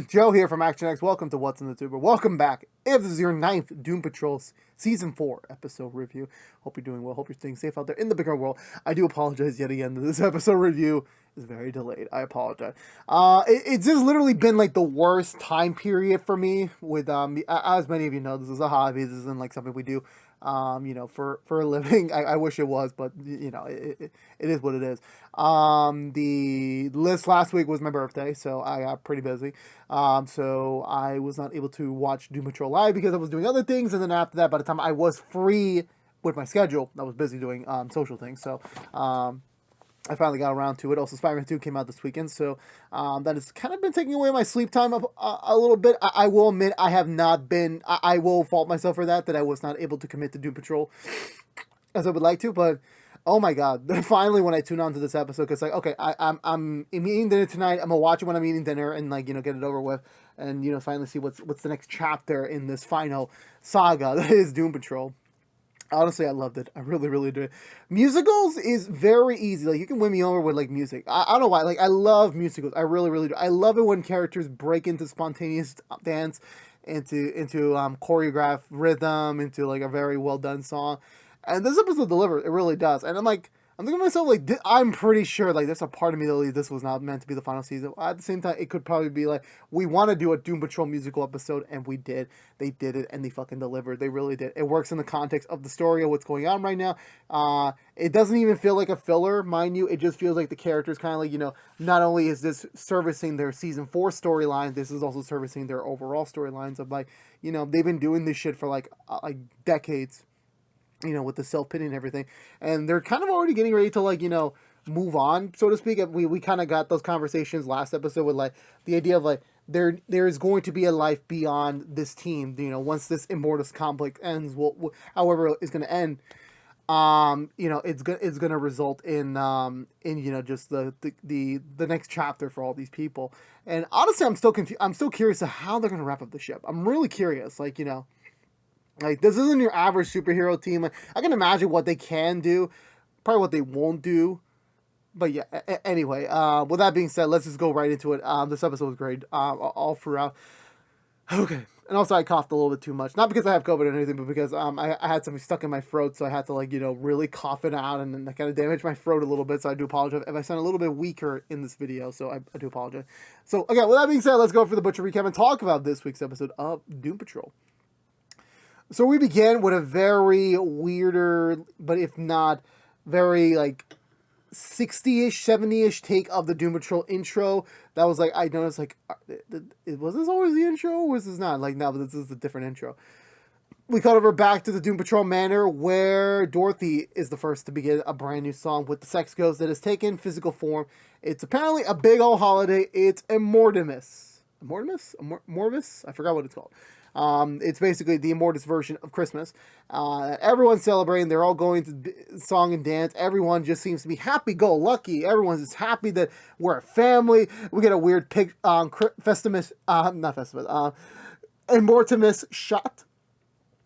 Joe here from ActionX. Welcome to What's in the Tuber. Welcome back. If this is your 9th Doom Patrol Season 4 episode review, hope you're doing well. Hope you're staying safe out there in the bigger world. I do apologize yet again that this episode review is very delayed. I apologize. It's just literally been like the worst time period for me with, as many of you know, this is a hobby. This isn't like something we do, for a living. I wish it was, but, it is what it is. The list last week was my birthday, so I got pretty busy. So I was not able to watch Doom Patrol live because I was doing other things, and then after that, by the time I was free with my schedule, I was busy doing social things. So I finally got around to it. Also, Spider-Man 2 came out this weekend, so that has kind of been taking away my sleep time a little bit. I will admit I have not been. I will fault myself for that I was not able to commit to Doom Patrol as I would like to, but. Oh my god! Finally, when I tune on to this episode, because like, okay, I'm eating dinner tonight. I'm gonna watch it when I'm eating dinner, and like get it over with, and finally see what's the next chapter in this final saga that is Doom Patrol. Honestly, I loved it. I really, really did. Musicals is very easy. Like, you can win me over with, like, music. I don't know why. Like, I love musicals. I really, really do. I love it when characters break into spontaneous dance, into choreographed rhythm, into, like, a very well-done song. And this episode delivers. It really does. And I'm thinking to myself, like, I'm pretty sure, like, there's a part of me that believes this was not meant to be the final season. At the same time, it could probably be like, we want to do a Doom Patrol musical episode, and we did. They did it, and they fucking delivered. They really did. It works in the context of the story of what's going on right now. It doesn't even feel like a filler, mind you. It just feels like the characters kind of like, not only is this servicing their season 4 storyline, this is also servicing their overall storylines of, like, they've been doing this shit for, like decades. With the self-pity and everything. And they're kind of already getting ready to, like, move on, so to speak. We kind of got those conversations last episode with, like, the idea of, like, there is going to be a life beyond this team. Once this Immortus conflict ends, however it's going to end, it's going to result in just the next chapter for all these people. And honestly, I'm still confused. I'm still curious to how they're going to wrap up the ship. I'm really curious, like, like, this isn't your average superhero team. Like, I can imagine what they can do, probably what they won't do. But yeah, anyway, with that being said, let's just go right into it. This episode was great all throughout. Okay. And also, I coughed a little bit too much. Not because I have COVID or anything, but because I had something stuck in my throat, so I had to, like, really cough it out, and that kind of damaged my throat a little bit, so I do apologize if I sound a little bit weaker in this video, so I do apologize. So, okay, with that being said, let's go for the Butcher recap and talk about this week's episode of Doom Patrol. So we began with a very weirder, but if not very, like, 60-ish, 70-ish take of the Doom Patrol intro. That was, like, I noticed, like, was this always the intro, or was this not? Like, no, but this is a different intro. We cut over back to the Doom Patrol Manor, where Dorothy is the first to begin a brand new song with the sex ghost that has taken physical form. It's apparently a big old holiday. It's Immortimus. Morvis? I forgot what it's called. It's basically the Immortus version of Christmas. Everyone's celebrating. They're all going to song and dance. Everyone just seems to be happy-go-lucky. Everyone's just happy that we're a family. We get a weird Immortimus shot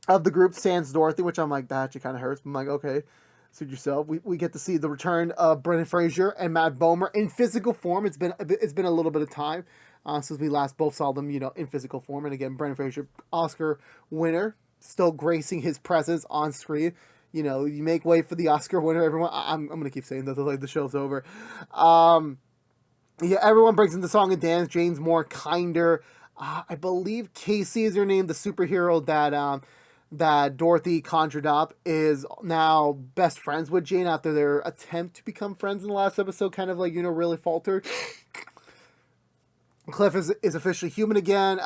of the group sans Dorothy, which I'm like, that actually kind of hurts. I'm like, okay, suit yourself. We get to see the return of Brendan Fraser and Matt Bomer in physical form. It's been a little bit of time. Since we last both saw them, in physical form. And again, Brendan Fraser, Oscar winner, still gracing his presence on screen. You make way for the Oscar winner, everyone. I'm going to keep saying that until, like, the show's over. Everyone breaks into song and dance. Jane's more kinder. I believe Casey is her name, the superhero that Dorothy conjured up, is now best friends with Jane after their attempt to become friends in the last episode kind of, like, really faltered. Cliff is officially human again,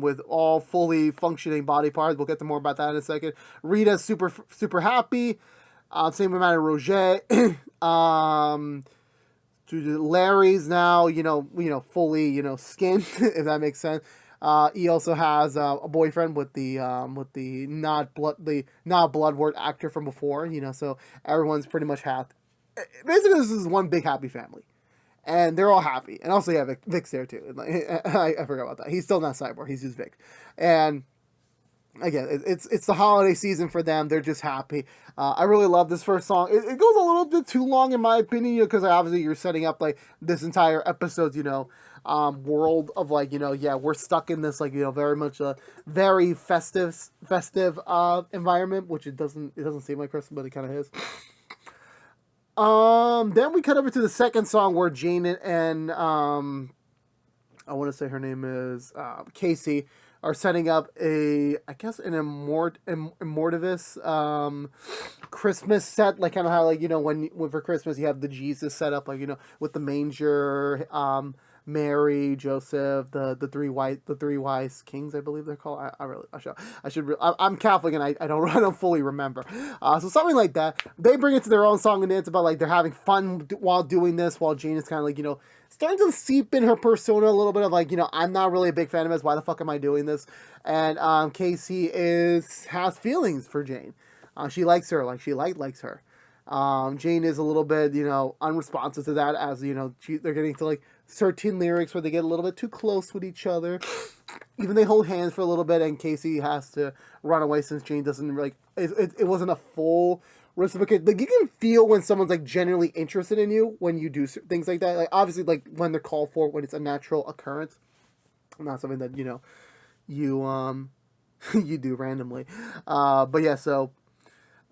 with all fully functioning body parts. We'll get to more about that in a second. Rita's super happy. Same amount of Roger. Larry's now, fully, skinned, if that makes sense. He also has a boyfriend with the not bloodwort actor from before, so everyone's pretty much happy. Basically, this is one big happy family. And they're all happy. And also, Vic's there, too. I forgot about that. He's still not Cyborg. He's just Vic. And again, it's the holiday season for them. They're just happy. I really love this first song. It goes a little bit too long in my opinion, because obviously you're setting up like this entire episode, world of like, yeah, we're stuck in this like, very much a very festive environment, which it doesn't seem like Christmas, but it kind of is. Then we cut over to the second song where Jane and I want to say her name is Casey are setting up an Immortivus Christmas set, like kind of how like when for Christmas you have the Jesus set up, like with the manger, Mary, Joseph, the three wise kings, I believe they're called. I'm Catholic and I don't fully remember. So something like that. They bring it to their own song and dance about like they're having fun while doing this, while Jane is kind of like starting to seep in her persona a little bit of like I'm not really a big fan of this. Why the fuck am I doing this? And Casey has feelings for Jane. She likes her, like she likes her. Jane is a little bit, unresponsive to that, as they're getting to like certain lyrics where they get a little bit too close with each other. Even they hold hands for a little bit, and Casey has to run away since Jane doesn't like. It wasn't a full reciprocate. Like you can feel when someone's like genuinely interested in you when you do things like that. Like obviously, like when they're called for, when it's a natural occurrence, not something that you you do randomly. But yeah, so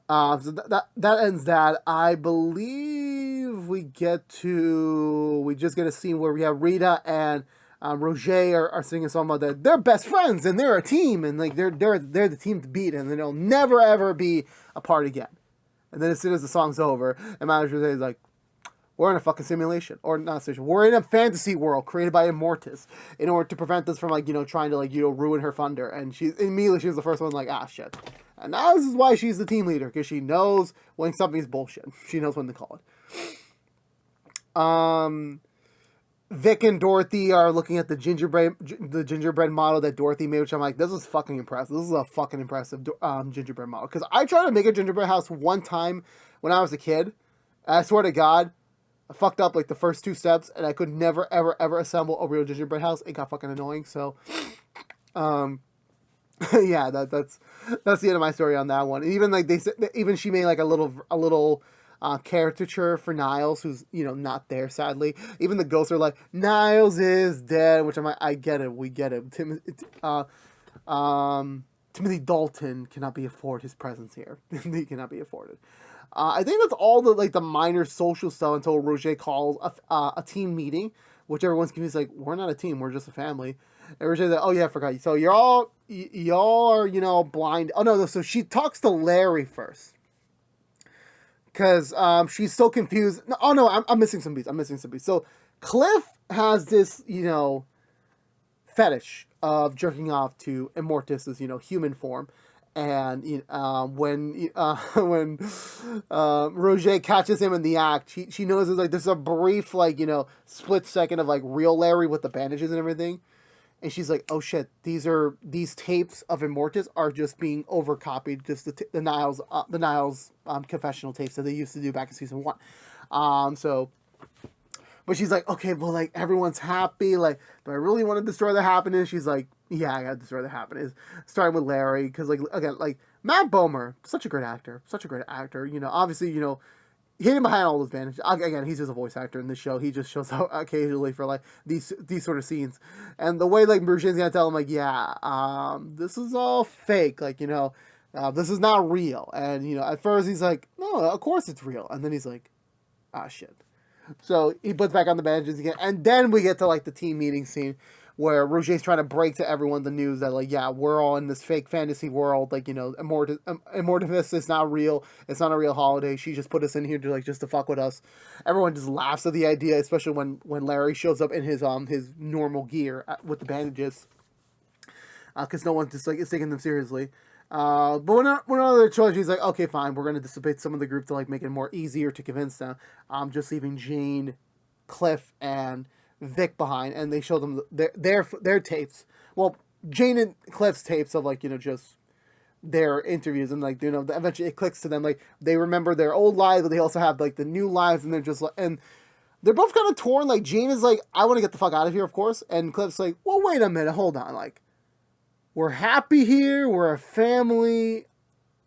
that ends that. I believe we just get a scene where we have Rita and Roger are singing a song about that they're best friends and they're a team and like they're the team to beat and they'll never ever be apart again. And then as soon as the song's over, and manager is like, we're in a fucking simulation, or not a simulation. We're in a fantasy world created by Immortus in order to prevent us from like trying to like ruin her thunder. And she was the first one like, ah shit. And now this is why she's the team leader, because she knows when something's bullshit. She knows when to call it. Vic and Dorothy are looking at the gingerbread model that Dorothy made, which I'm like, this is fucking impressive. This is a fucking impressive gingerbread model. Because I tried to make a gingerbread house one time when I was a kid. And I swear to God, I fucked up like the first two steps, and I could never, ever, ever assemble a real gingerbread house. It got fucking annoying. So, yeah, that's the end of my story on that one. And even like even she made like a little caricature for Niles, who's not there, sadly. Even the ghosts are like, Niles is dead, which I'm like, I get it, we get it. Timothy Dalton cannot be afforded his presence here. He cannot be afforded. I think that's all the minor social stuff until Roger calls a team meeting, which everyone's confused, like, we're not a team, we're just a family. And Roger's like, oh yeah, I forgot. So y'all are, blind. Oh no, so she talks to Larry first. Because she's so confused. No, oh no, I'm missing some beats. So Cliff has this, fetish of jerking off to Immortus' human form. And when Roger catches him in the act, she notices like there's a brief split second of like real Larry with the bandages and everything. And she's like, "Oh shit! These tapes of Immortus are just being overcopied. Just the Niles confessional tapes that they used to do back in season 1." But she's like, "Okay, well, like everyone's happy. Like, do I really want to destroy the happiness?" She's like, "Yeah, I gotta destroy the happiness." Starting with Larry, because Matt Bomer, such a great actor. Obviously, hidden behind all those bandages. Again, he's just a voice actor in this show. He just shows up occasionally for like these sort of scenes. And the way like Mergen's gonna tell him like, yeah, this is all fake. This is not real. And at first he's like, no, of course it's real. And then he's like, ah, shit. So he puts back on the bandages again. And then we get to like the team meeting scene where Roger's trying to break to everyone the news that, like, yeah, we're all in this fake fantasy world. Like, Immortus is not real. It's not a real holiday. She just put us in here just to fuck with us. Everyone just laughs at the idea, especially when Larry shows up in his normal gear with the bandages. Because no one's just, like, is taking them seriously. But when another choice, he's like, okay, fine, we're going to dissipate some of the group to, like, make it more easier to convince them. Just leaving Jane, Cliff, and Vic behind, and they show them their tapes. Well, Jane and Cliff's tapes of just their interviews, and eventually it clicks to them, like they remember their old lives, but they also have like the new lives, and they're just like, and they're both kind of torn. Like Jane is like, I want to get the fuck out of here, of course, and Cliff's like, well, wait a minute, hold on, like we're happy here. We're a family.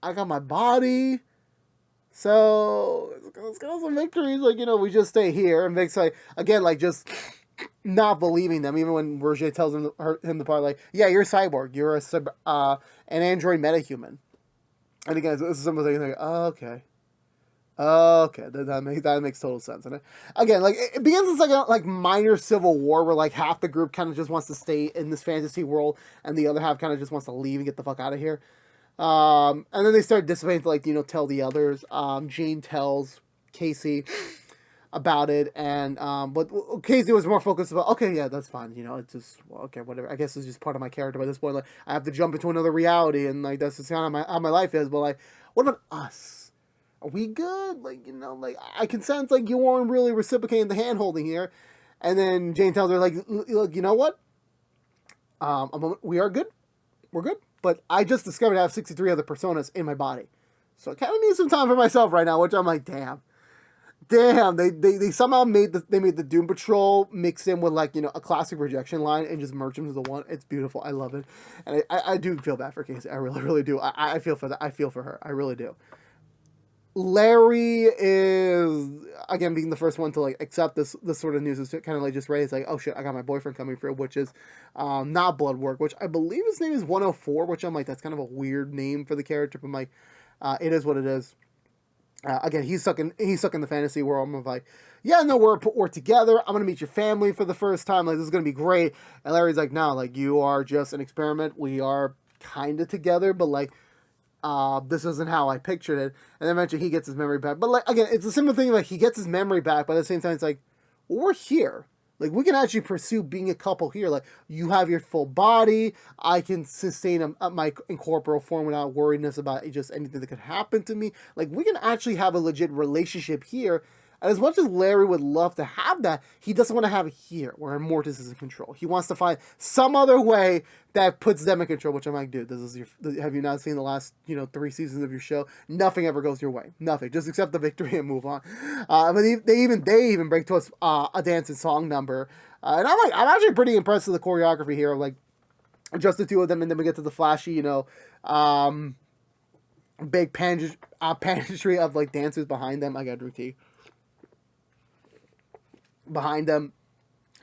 I got my body. So let's go some victories. Like, we just stay here. And Vic's like, again, like, just not believing them. Even when Roger tells him the part, like, yeah, you're a cyborg. You're an android metahuman. And again, this is something like, oh, okay. Okay, that makes total sense. And again, like, it begins as like minor civil war where like half the group kind of just wants to stay in this fantasy world and the other half kind of just wants to leave and get the fuck out of here. And then they start dissipating to like, tell the others. Jane tells Casey about it, and but Casey was more focused about, okay, yeah, that's fine, it's just, okay, whatever. I guess it's just part of my character by this point. Like, I have to jump into another reality, and like that's just kind of how my life is. But like, what about us? Are we good? Like, like, I can sense like you weren't really reciprocating the hand holding here. And then Jane tells her, like, look, you know what? We are good. We're good. But I just discovered I have 63 other personas in my body. So I kind of need some time for myself right now, which I'm like, damn. They somehow made the Doom Patrol mix in with like, a classic rejection line and just merge them to the one. It's beautiful. I love it. And I do feel bad for Casey. I really, really do. I feel for that. I feel for her. I really do. Larry is, again, being the first one to like accept this sort of news. Is kind of like just raised like, oh shit, I got my boyfriend coming through, which is not Blood Work, which I believe his name is 104, which I'm like, that's kind of a weird name for the character, but I'm like, it is what it is. Again, he's stuck in the fantasy world. I'm like, yeah, no, we're together. I'm gonna meet your family for the first time. Like, this is gonna be great. And Larry's like, no, like, you are just an experiment. We are kind of together, but like, this isn't how I pictured it. And then eventually he gets his memory back. But like, again, it's a simple thing. Like, he gets his memory back, but at the same time, it's like, well, we're here. Like, we can actually pursue being a couple here. Like, you have your full body. I can sustain my incorporeal form without worriness about just anything that could happen to me. Like, we can actually have a legit relationship here. And as much as Larry would love to have that, he doesn't want to have it here, where Immortus is in control. He wants to find some other way that puts them in control, which I'm like, dude, have you not seen the last, 3 seasons of your show? Nothing ever goes your way. Nothing. Just accept the victory and move on. But they even break to us a dance and song number. And I'm actually pretty impressed with the choreography here. Like, just the two of them, and then we get to the flashy, big pageantry of, like, dancers behind them. I got Drew T. Behind them.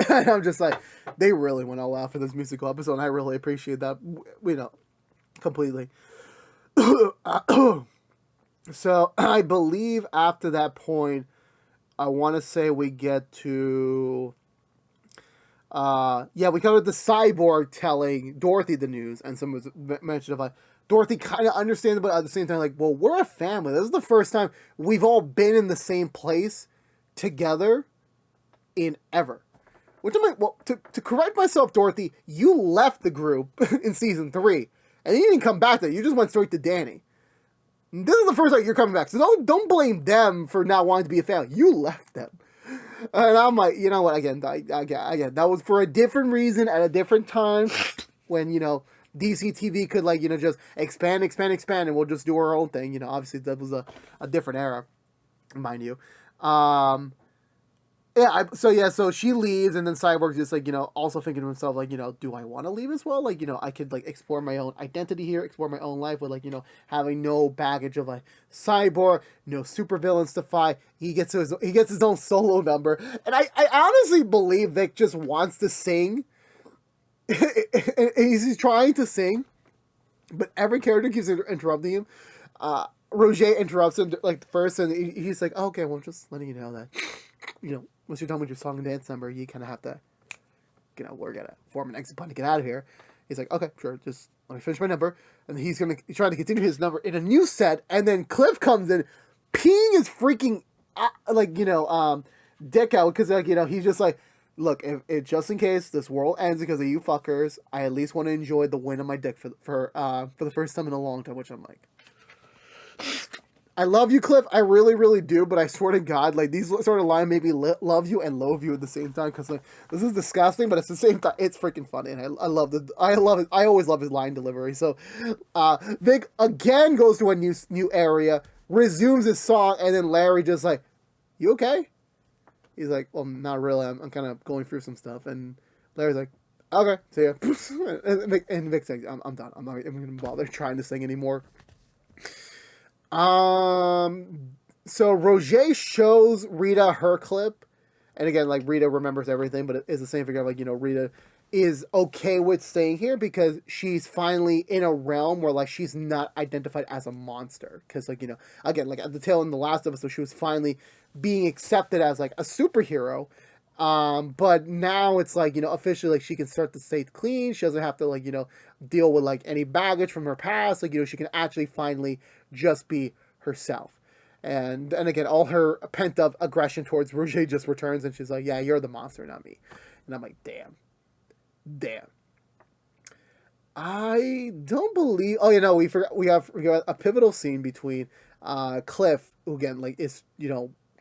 And I'm just like, they really went all out for this musical episode, and I really appreciate that, completely. So, I believe after that point, I want to say we get to, we covered the cyborg telling Dorothy the news, and someone mentioned of like, Dorothy kind of understands, but at the same time, like, well, we're a family. This is the first time we've all been in the same place together in ever. Which I'm like, well, to correct myself, Dorothy, you left the group in season 3, and you didn't come back there. You just went straight to Danny. This is the first time you're coming back, so don't blame them for not wanting to be a family. You left them. And I'm like, you know what, again, that was for a different reason at a different time when, DC TV could, like, just expand, and we'll just do our own thing. Obviously that was a different era, mind you. So she leaves, and then Cyborg's just, like, also thinking to himself, like, do I want to leave as well? Like, I could, like, explore my own identity here, explore my own life with, like, having no baggage of, like, Cyborg, no supervillains to fight. He gets his own solo number, and I honestly believe Vic just wants to sing. He's trying to sing, but every character keeps interrupting him. Roger interrupts him, like, first, and he's like, oh, okay, well, I'm just letting you know that, once you're done with your song and dance number, you kind of have to, we're going to form an exit plan to get out of here. He's like, okay, sure, just let me finish my number. And he's trying to continue his number in a new set, and then Cliff comes in, peeing his freaking, dick out, because, like, he's just like, look, if just in case this world ends because of you fuckers, I at least want to enjoy the win of my dick for the first time in a long time, which I'm like, I love you, Cliff. I really, really do. But I swear to God, like, these sort of lines make me love you and loathe you at the same time. Because, like, this is disgusting, but at the same time, it's freaking funny. And I love it. I always love his line delivery. So, Vic again goes to a new area, resumes his song, and then Larry just like, you okay? He's like, well, not really. I'm kind of going through some stuff. And Larry's like, Okay, so yeah. And Vic's like, I'm done. I'm not even going to bother trying to sing anymore. So Roger shows Rita her clip. And again, like, Rita remembers everything, but it is the same figure. Like, Rita is okay with staying here because she's finally in a realm where, like, she's not identified as a monster. Because, like, again, like, at the tail in the last episode, she was finally being accepted as, like, a superhero. But now it's, like, officially, like, she can start to stay clean. She doesn't have to, like, deal with, like, any baggage from her past. Like, she can actually finally just be herself. And again, all her pent-up aggression towards Roger just returns, and she's like, yeah, you're the monster, not me. And I'm like, damn. I don't believe... Oh, we have a pivotal scene between Cliff, who, again, like, is,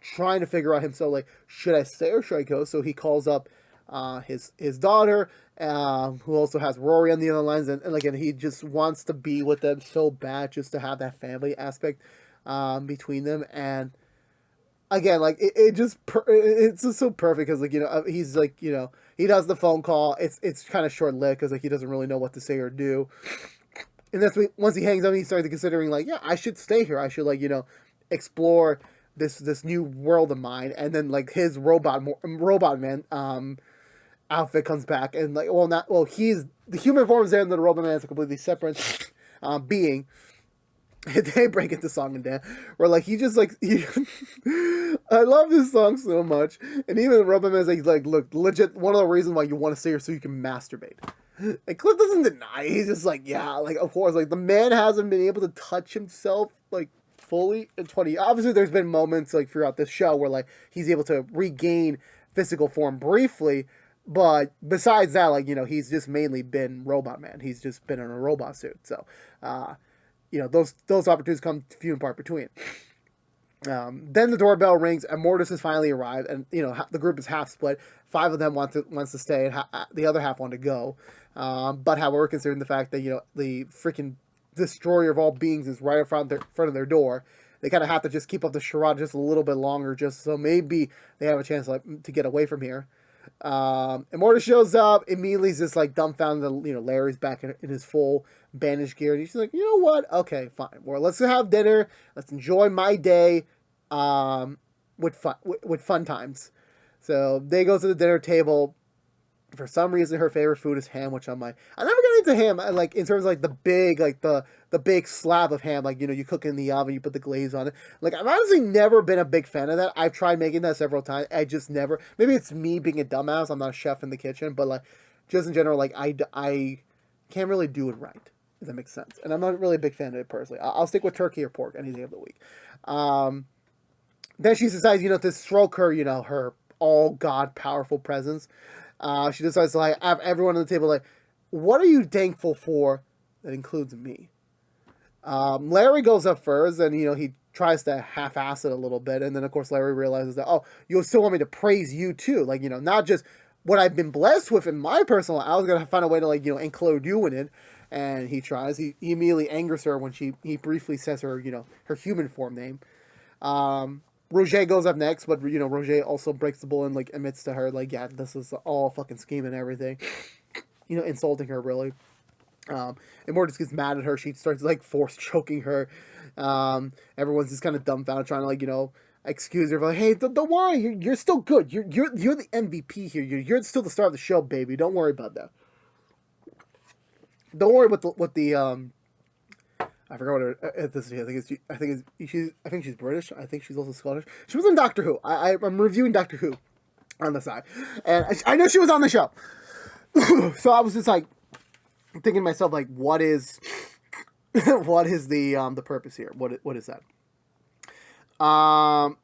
trying to figure out himself, like, should I stay or should I go? So he calls up his daughter, who also has Rory on the other lines, and again, he just wants to be with them so bad, just to have that family aspect between them. And again, like, it's just so perfect because, like, he's like, he does the phone call. It's kind of short lived because, like, he doesn't really know what to say or do. And that's when, once he hangs up, he starts considering, like, yeah, I should stay here. I should, like, explore this new world of mine. And then, like, his robot man outfit comes back, and, like, he's the human form is there, and the robot man is a completely separate being. They break into song and dance where, like, he just, like, I love this song so much. And even the Robot Man's like, look, legit, one of the reasons why you want to stay here so you can masturbate. And Cliff doesn't deny. He's just like, yeah, like, of course, like, the man hasn't been able to touch himself, like, fully in 20 years. Obviously, there's been moments, like, throughout this show where, like, he's able to regain physical form briefly. But besides that, like, he's just mainly been Robot Man. He's just been in a robot suit. So, those opportunities come few and far between. Then the doorbell rings, and Mortis has finally arrived, and the group is half split. 5 of them wants to stay, and the other half want to go. But however, considering the fact that the freaking destroyer of all beings is right in front of their door, they kind of have to just keep up the charade just a little bit longer, just so maybe they have a chance to get away from here. And Mortis shows up, immediately is just, like, dumbfounded that, Larry's back in his full bandage gear, and he's like, you know what, okay, fine, well, let's have dinner, let's enjoy my day, with fun times. So they go to the dinner table. For some reason, her favorite food is ham, which I'm like, I never got into ham, like, in terms of, like, the big slab of ham, like, you cook it in the oven, you put the glaze on it. Like, I've honestly never been a big fan of that. I've tried making that several times. I just never, maybe it's me being a dumbass. I'm not a chef in the kitchen, but, like, just in general, like, I can't really do it right, if that makes sense. And I'm not really a big fan of it personally. I'll stick with turkey or pork any day of the week. Then she decides, to stroke her, her all God powerful presence. She decides to, like, have everyone on the table, like, what are you thankful for that includes me? Larry goes up first, and, he tries to half-ass it a little bit, and then, of course, Larry realizes that, oh, you still want me to praise you, too. Like, not just what I've been blessed with in my personal life. I was going to find a way to, like, include you in it, and he tries. He immediately angers her when he briefly says her, her human form name. Roger goes up next, but, Roger also breaks the bull and, like, admits to her, like, yeah, this is all fucking scheme and everything. Insulting her, really. And Mortis gets mad at her. She starts, like, force choking her. Everyone's just kind of dumbfounded, trying to, like, excuse her. Like, hey, don't worry, you're still good. You're the MVP here. You're still the star of the show, baby. Don't worry about that. Don't worry what the I forgot what her ethnicity. I think she's British. I think she's also Scottish. She was in Doctor Who. I'm reviewing Doctor Who on the side, and I know she was on the show. So I was just, like, thinking to myself, like, what is the purpose here? What is that?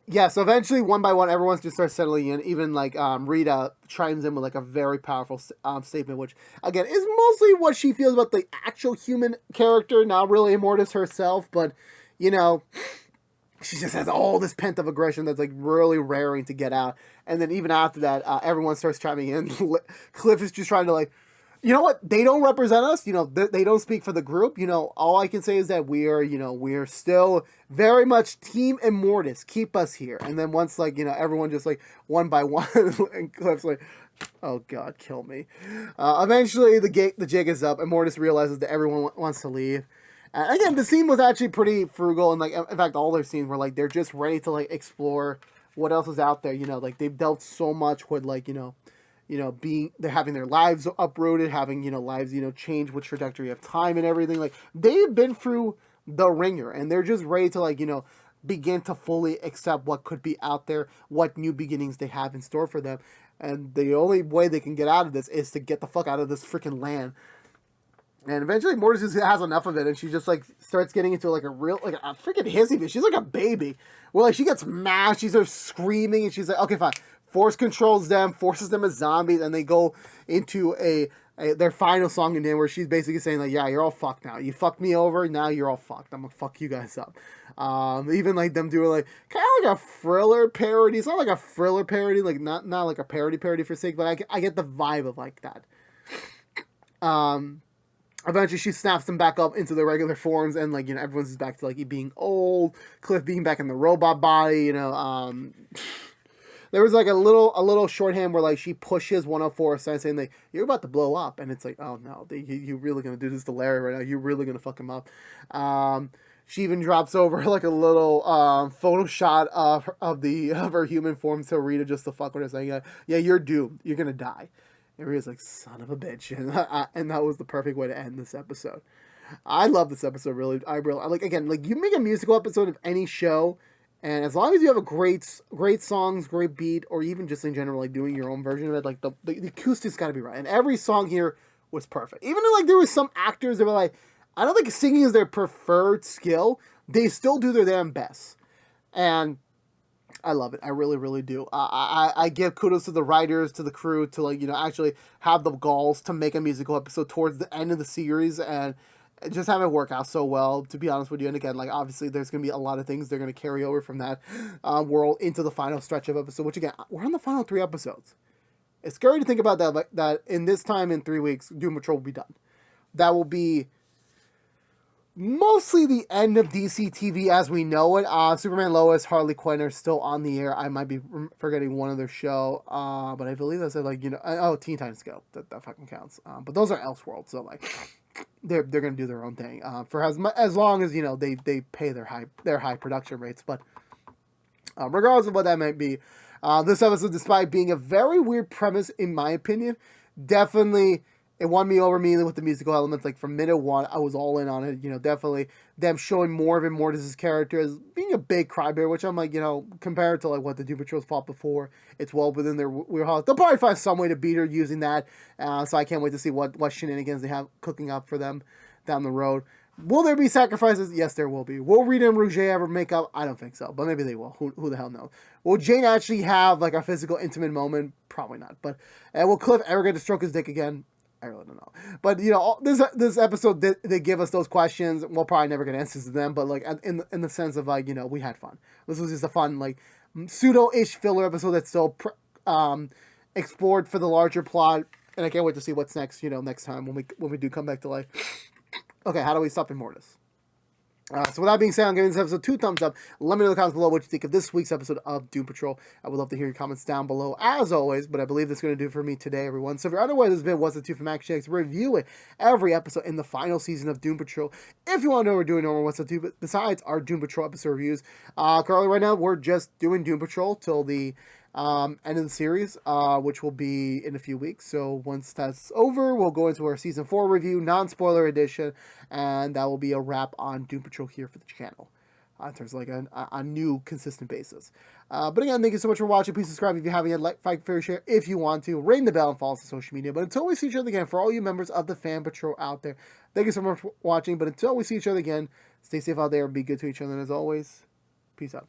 Yeah, so eventually, one by one, everyone just starts settling in. Even, like, Rita chimes in with, like, a very powerful statement, which, again, is mostly what she feels about the actual human character, not really Mortis herself, but, she just has all this pent-up aggression that's, like, really raring to get out. And then even after that, everyone starts chiming in. Cliff is just trying to, like, you know what? They don't represent us. You know, they don't speak for the group. You know, all I can say is that we are still very much Team Immortus. Keep us here. And then once, like, you know, everyone just, like, one by one, and Cliff's like, oh, God, kill me. Eventually, the jig is up, and Mortis realizes that everyone wants to leave. Again, the scene was actually pretty frugal, and, like, in fact, all their scenes were, like, they're just ready to, like, explore what else is out there. You know, like, they've dealt so much with, like, they're having their lives uprooted, having, you know, lives, you know, change with trajectory of time and everything. Like, they've been through the ringer, and they're just ready to, like, you know, begin to fully accept what could be out there, what new beginnings they have in store for them. And the only way they can get out of this is to get the fuck out of this freaking land. And eventually Mortis just has enough of it, and she just, like, starts getting into, like, a freaking hissy fit. She's like a baby. Well, like, she gets mad, she starts screaming, and she's like, okay, fine. Force controls them, forces them as zombies, and they go into their final song in the end where she's basically saying, like, yeah, you're all fucked now. You fucked me over, now you're all fucked. I'm gonna fuck you guys up. Even, like, them doing, like, kind of like a thriller parody. It's not like a thriller parody, like, not like a parody for sake, but I get the vibe of, like, that. Eventually she snaps them back up into their regular forms, and, like, you know, everyone's just back to, like, being old, Cliff being back in the robot body, you know, there was, like, a little shorthand where, like, she pushes 104 aside, saying, like, you're about to blow up. And it's like, oh, no, you really going to do this to Larry right now? You're really going to fuck him up. She even drops over, like, a little photo shot of her human form to Rita just to fuck with her, saying, yeah, you're doomed. You're going to die. And Rita's like, son of a bitch. And that was the perfect way to end this episode. I love this episode, really. I like, again, like, you make a musical episode of any show, and as long as you have a great songs, great beat, or even just in general, like, doing your own version of it, like, the acoustics got to be right. And every song here was perfect. Even though, like, there was some actors that were like, I don't think singing is their preferred skill. They still do their damn best. And I love it. I really, really do. I give kudos to the writers, to the crew, to, like, you know, actually have the galls to make a musical episode towards the end of the series, and just have it work out so well, to be honest with you. And again, like, obviously there's going to be a lot of things they're going to carry over from that world into the final stretch of episode, which, again, we're on the final 3 episodes. It's scary to think about that, like, that in this time, in 3 weeks, Doom Patrol will be done. That will be mostly the end of DC TV as we know it. Superman, Lois, Harley Quinn are still on the air. I might be forgetting one other show, but I believe I said, like, you know, Teen Titans Go. That fucking counts. But those are Elseworlds, so, like, they're gonna do their own thing for as long as, you know, they pay their high production rates. But regardless of what that might be, this episode, despite being a very weird premise in my opinion, definitely it won me over immediately with the musical elements. Like, from minute one, I was all in on it. You know, definitely them showing more of Immortus' character as being a big crybear, which I'm like, you know, compared to, like, what the Doom Patrol's fought before, it's well within their wheelhouse. They'll probably find some way to beat her using that. So I can't wait to see what shenanigans they have cooking up for them down the road. Will there be sacrifices? Yes, there will be. Will Rita and Rouge ever make up? I don't think so, but maybe they will. Who the hell knows? Will Jane actually have, like, a physical, intimate moment? Probably not. But will Cliff ever get to stroke his dick again? I really don't know. But, you know, this episode, they give us those questions. We'll probably never get answers to them, but, like, in the sense of, like, you know, we had fun. This was just a fun, like, pseudo-ish filler episode that's still explored for the larger plot, and I can't wait to see what's next, you know, next time when we do come back to life. Okay, how do we stop Immortus? So with that being said, I'm giving this episode 2 thumbs up. Let me know in the comments below what you think of this week's episode of Doom Patrol. I would love to hear your comments down below, as always, but I believe that's going to do it for me today, everyone. So if you're unaware, this has been What's the 2 from ActionX, reviewing every episode in the final season of Doom Patrol. If you want to know what we're doing over What's the 2, besides our Doom Patrol episode reviews, currently right now, we're just doing Doom Patrol till the end of the series, which will be in a few weeks. So once that's over, we'll go into our Season 4 review, non-spoiler edition, and that will be a wrap on Doom Patrol here for the channel. In terms of, like, a new, consistent basis. But again, thank you so much for watching. Please subscribe if you haven't yet. Like, favorite, share if you want to. Ring the bell and follow us on social media. But until we see each other again, for all you members of the Fan Patrol out there, thank you so much for watching. But until we see each other again, stay safe out there and be good to each other. And as always, peace out.